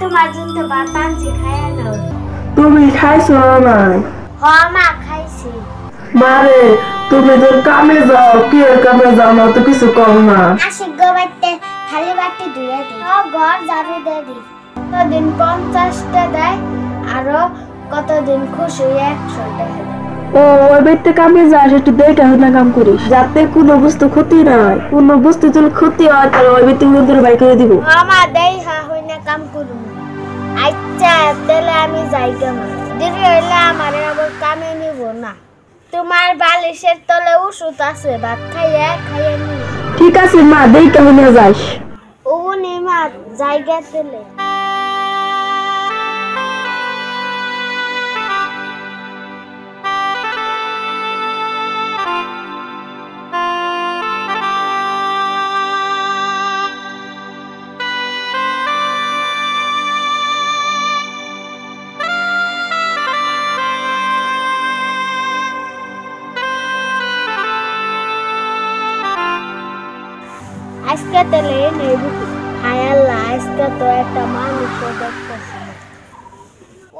তোমার জন্য ভাত আনছি খাইয়া নাও। তুমি খাইছো না? হ মা খাইছি। মারে তুমি তোর কামে যাও, কি এর কামে যাও না তো কিছু কম না। আশিক গো বাইতে খালি বাটি ধুইয়া দি, ও ঘর ঝাড়ু দিয়ে দি। কতদিন 50টা দেয়, আরো কতদিন খুশি 100 টাকা দেয়। ও ওই বাড়িতে কামে যাস, একটু দেখে না কাম করিস, যাতে কোনো বস্তু ক্ষতি না হয়। কোনো বস্তু যদি ক্ষতি হয় তাহলে ওই বাড়িতে তোর বাই করে দিব। আমা দেই হা হই না কাম করুম। আচ্ছা তাহলে আমি যাই কেমন, দেরি হইলে আমারে আবার কামে নিব না। তোমার বালিশের তলে ওষুধ আছে, ভাত খাইয়া খাইয়া নি। ঠিক আছে মা, দেই কেমন যাস। ও নে মা জায়গা তেলে। আজকে তেলে নেই হায় আল্লাহ, আজকে তো একটা মানুষও দেখতেছে না।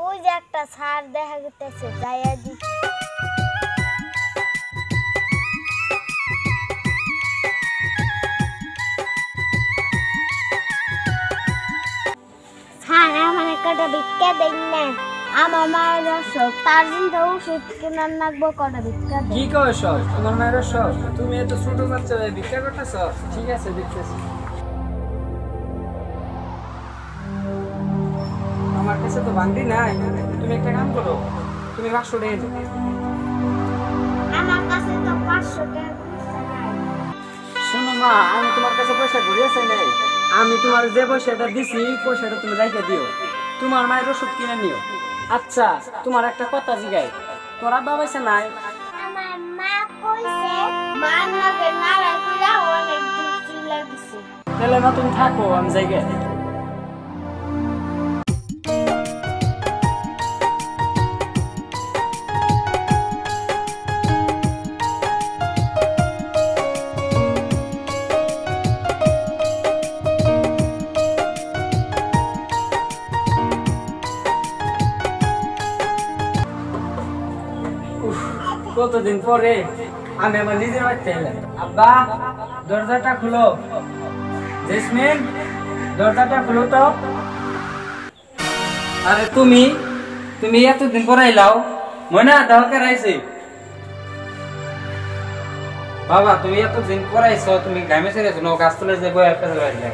ওই যে একটা সার দেখা গেছে, যাইয়া দি। স্যার আমার একটা ভিক্ষা দেন না, আমার মায়ের অসুখ, তার জন্য ওষুধ কেনার লাগবো, কটা ভিক্ষা দেন। কি কইছ? তোমার মায়ের অসুখ, তুমি এত ছোট বাচ্চা ভিক্ষা করতেছ? ঠিক আছে দেখতেছি। আমার কাছে তো বান্দি নাই, তুমি একটা কাম করো, তুমি 500 টাকা দাও। আমার কাছে তো 500 টাকা পয়সা নাই। শোনো মা, আমি তোমার কাছে পয়সা ঘুরিয়েছি নাই, আমি তোমার যে পয়সাটা দিছি পয়সাটা তুমি রেখে দিও, তোমার মায়ের ওষুধ কিনে নিও। আচ্ছা তোমার একটা কথা জিগাই, তোমার আব্বা পয়সা নাই? আমার মা কইছে মান লাগে না রাখিয়া অনেক দিন চুলা দিছে। তাহলে না তুমি থাকো, আমি যাইগে। কতদিন পরে আমি আমার নিজের বাড়িতে এলাম। আব্বা দরজাটা খুলো, জেসমিন দরজাটা খুলো তো। আরে তুমি তুমি এতদিন পরে এলাও, ময়না দাওকে রাইছে। বাবা তুমি এতদিন পরে আইছো, তুমি গামে ছেড়েছো না, গাছ তুলে যে বই একটা রাইলে।